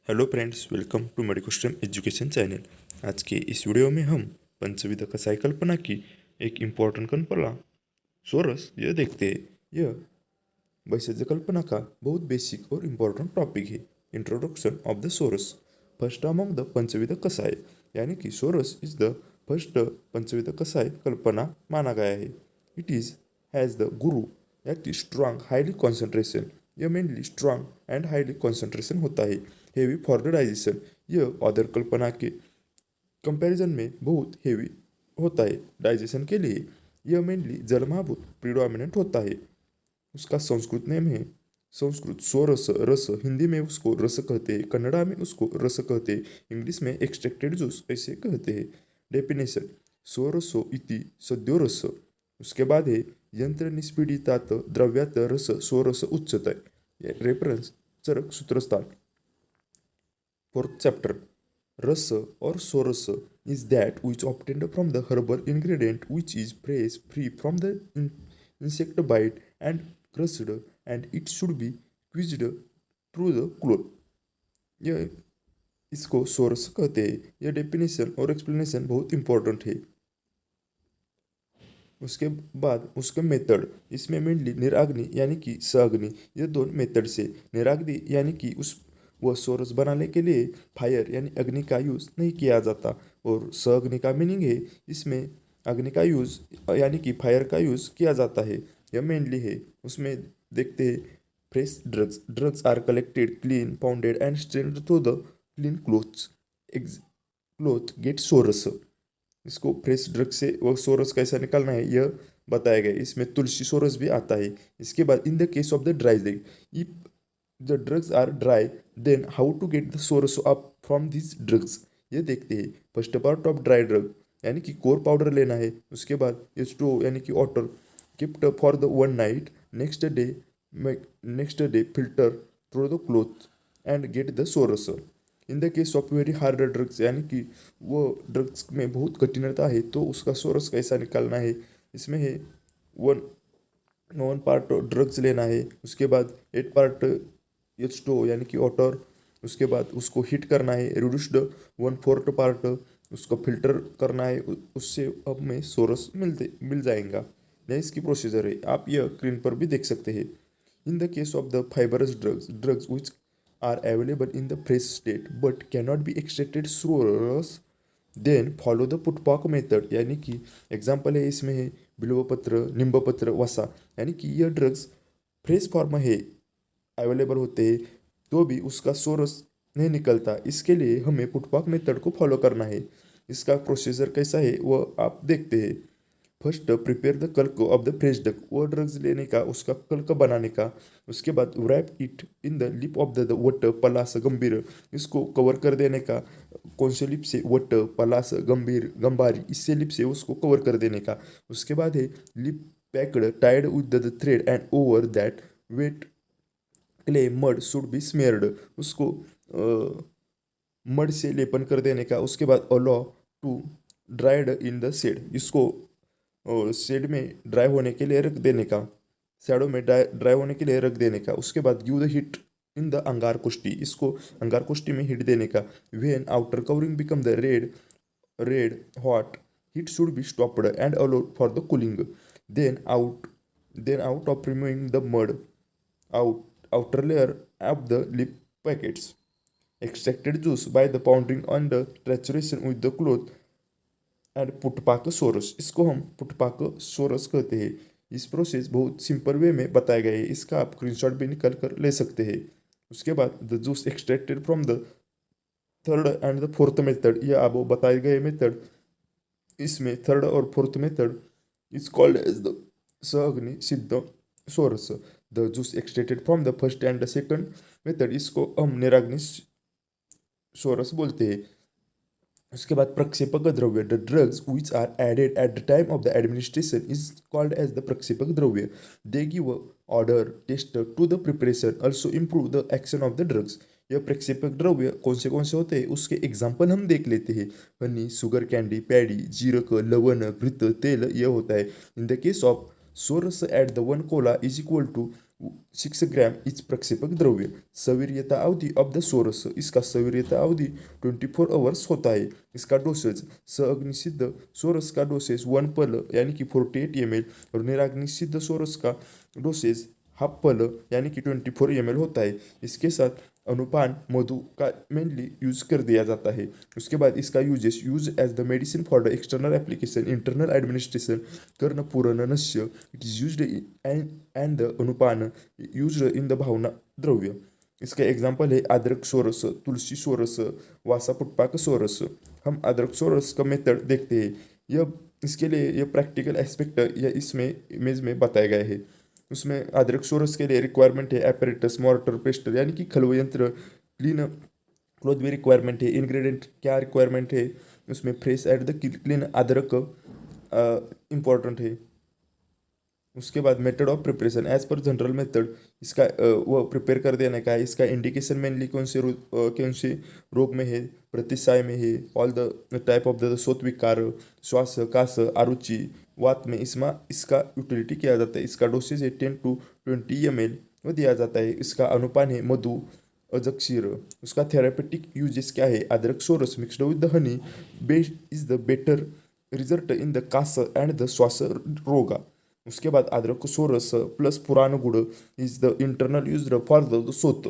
Hello friends, welcome to Medicostream education channel. आज के इस वीडियो में हम पंचविध कसाई कल्पना की एक इम्पॉर्टेंट कल्पना सोरस यह देखते हैं। यह वैसे कल्पना का बहुत बेसिक और इम्पोर्टेंट टॉपिक है। Introduction of the swaras. First among the panchavidha kashaya, यानी कि swaras is the first panchavidha kashaya कल्पना माना गया है। It is has the guru at strong highly concentration. यह mainly strong and highly concentration होता है, हेवी फॉर द डाइजेशन। यह अदर कल्पना के कंपैरिजन में बहुत हेवी होता है डाइजेशन के लिए। यह मेनली जलमाभूत प्रिडोमिनेंट होता है। उसका संस्कृत नेम है संस्कृत सोरस रस। हिंदी में उसको रस कहते हैं, कन्नड़ा में उसको रस कहते हैं, इंग्लिश में एक्सट्रैक्टेड जूस ऐसे कहते हैं। डेफिनेशन: सोरसो इति सद्यो रस। उसके बाद है यंत्र निष्पीडितात द्रव्यात रस सोरस उच्यते। Reference Charaka Sutrasthana. Fourth chapter. Rasa or source is that which obtained from the herbal ingredient which is fresh, free from the insect bite and crushed, and it should be squeezed through the cloth। यह इसको source कहते हैं। यह definition और explanation बहुत important है। उसके बाद उसके मेथड, इसमें मेनली निराग्नि यानी कि सअग्नि, ये दोनों मेथड से। निराग्नि यानी कि उस वह सोरस बनाने के लिए फायर यानी अग्नि का यूज़ नहीं किया जाता, और सअग्नि का मीनिंग है इसमें अग्नि का यूज़ यानी कि फायर का यूज़ किया जाता है। यह मेनली है। उसमें देखते हैं fresh drugs. Drugs are collected, clean, pounded and strained through the clean cloths. Cloth get सोरस। इसको फ्रेश ड्रग से वो सोरस कैसा निकालना है यह बताया गया है। इसमें तुलसी सोरस भी आता है। इसके बाद in the case of the dry drug, if the drugs are dry then how to get the सोरस अप फ्रॉम दिस ड्रग्स। ये देखते हैं। First part of dry drug यानी कि कोर पाउडर लेना है। उसके बाद H2O यानी कि water kept for the one night, next day filter through the cloth and get the सोरस। In the case of very hard drugs, यानी कि वो ड्रग्स में बहुत कठिनता है, तो उसका सोर्स कैसा निकालना है। इसमें है वन वन पार्ट ड्रग्स लेना है। उसके बाद 8 पार्ट H2O यानी कि वाटर। उसके बाद उसको हीट करना है। रिड्यूस्ड 1/4 पार्ट उसको फिल्टर करना है। उससे अब में सोरस मिल जाएगा। यह इसकी प्रोसीजर है। आप यह स्क्रीन पर भी देख सकते हैं। इन the case of the fibrous drugs which are available in the fresh state but cannot be extracted through rus, then follow the putapaka method. यानी कि एग्जाम्पल है इसमें है बिल्वपत्र, निम्बपत्र, वसा। यानी कि यह ड्रग्स फ्रेश फॉर्म है अवेलेबल होते हैं तो भी उसका सोरस नहीं निकलता। इसके लिए हमें पुटपाक मेथड को फॉलो करना है। इसका प्रोसीजर कैसा है वह आप देखते हैं। फर्स्ट प्रिपेयर द कल्क ऑफ द फ्रेश ड्रग। वो ड्रग्स लेने का, उसका कल्क बनाने का। उसके बाद wrap it in the leaf of the vata, palash, gambhir, इसको कवर कर देने का। कौन से लिप से? वट, पलास, गंभीर, गंभारी, इससे लिप से उसको कवर कर देने का। उसके बाद है leaf packed tied with the thread and over that wet clay mud should be smeared. उसको मड से लेपन कर देने का। उसके बाद allow to dried in the shade, इसको और शेड में ड्राई होने के लिए रख देने का। शैडो में ड्राई होने के लिए रख देने का। उसके बाद give the heat in the अंगार कुष्टी, इसको अंगार कुष्टी में हीट देने का। When outer covering become the red hot, heat should be stopped and allowed for the cooling. Then out of removing the mud outer layer of the lip packets, extracted juice by the pounding on the saturation with the cloth and putapaka swarasa. इसको हम पुटपाक source कहते हैं। इस process बहुत simple way में बताया गया है। इसका आप स्क्रीनशॉट भी निकल कर ले सकते हैं। उसके बाद the juice extracted from the third and the fourth method, ये आप बताए गए मेथड। इसमें थर्ड और fourth method is called as the sagni siddha swarasa. The juice extracted from the first and the second method, इसको हम निराग्नि सोरस बोलते हैं। उसके बाद प्रक्षेपक द्रव्य, the drugs which are added at the time of the administration is called as the prakshepaka dravya. They give odour taste to the preparation also improve the action of the drugs. यह प्रक्षेपक द्रव्य कौन से होते हैं उसके एग्जाम्पल हम देख लेते हैं। हनी, शुगर कैंडी, पैडी, जीरक, लवण, घृत, तेल, यह होता है। In the case of swarasa at the one kola is equal to 6 gram each prakshepaka dravya. सवीर्यता अवधि ऑफ द सोरस, इसका सवीर्यता अवधि 24 आवर्स होता है। इसका डोसेज, सअग्निसिद्ध सोरस का डोसेज 1 पल यानी कि 48 ml और निराग्निसिद्ध सोरस का डोसेज हाफ पल यानी कि 24 ml होता है। इसके साथ अनुपान मधु का मेनली यूज कर दिया जाता है। उसके बाद इसका use as the medicine for the external application, internal administration, karna purana nasya, it is used and the anupana used in the bhavana dravya. इसका एग्जाम्पल है अदरक सोरस, तुलसी सोरस, वासा पुटपाक सोरस। हम अदरक सोरस का मेथड देखते हैं। यह इसके लिए यह प्रैक्टिकल एस्पेक्ट या इसमें इमेज में बताया गया है। उसमें अदरक सोरस के लिए रिक्वायरमेंट है एपरेटस, मॉर्टर, पेस्टर यानी कि खलव यंत्र, क्लीन क्लोथ भी रिक्वायरमेंट है। इंग्रेडिएंट क्या रिक्वायरमेंट है उसमें, फ्रेश एट द क्लीन अदरक इम्पॉर्टेंट है। उसके बाद method of preparation as per general method, इसका वो प्रिपेयर कर देने का है। इसका इंडिकेशन मेनली कौन से रोग में है, प्रतिसाय में है, all the type of the shotha vikara, श्वास, कास, आरुचि, वात में इसका यूटिलिटी किया जाता है। इसका डोसेज है 10 to 20 ml वो दिया जाता है। इसका अनुपान है मधु अजक्षीर। उसका थेरापेटिक यूजेस क्या है, अदरक सोरस mixed with the honey best is the better result in the कास एंड द श्वास रोगा। उसके बाद अदरक सोरस प्लस पुराण गुड़ is the internal use for the सोत।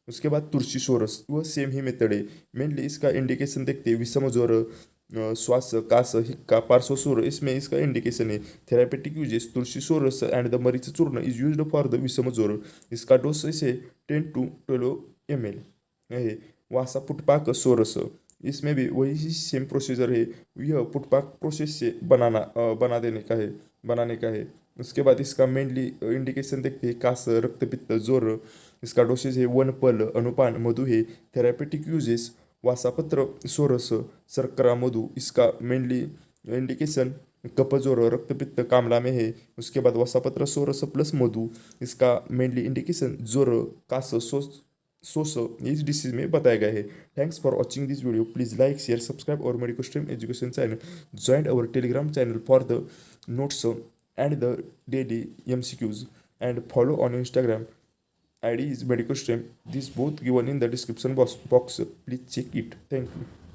उसके बाद तुलसी सोरस वह सेम ही मेथड है। मेनली इसका इंडिकेशन देखते हैं विषम ज्वर, श्वास, कास, हिक्का, पार्श्वस्वर, इसमें इसका इंडिकेशन है। थेरापेटिक यूजेस तुलसी सोरस एंड द मरीच चूर्ण इज यूज्ड फॉर द विषम ज्वर। इसका डोज है 10 to 12 ml है। वासा पुटपाक सोरस, इसमें भी वही सेम प्रोसीजर है। यह पुटपाक प्रोसेस से बनाने का है। उसके बाद इसका मेनली इंडिकेशन देखते हैं कास, रक्तपित्त, जोर। इसका डोसेज है 1 पल, अनुपान मधु है। थेरापेटिक यूजेस वासापत्र सोरस, शर्करा, मधु। इसका मेनली इंडिकेशन कफ, जोर, रक्तपित्त, कामला में है। उसके बाद वसापत्र सोरस प्लस मधु, इसका मेनली इंडिकेशन जोर, कास, सोस इस डिसीज में बताया गया है। Thanks for watching this video. Please like, share, subscribe और Medico Stream Education channel. Join our Telegram channel for the notes and the daily MCQs and follow on Instagram. ID is medical stream. This both given in the description box. Please check it. Thank you.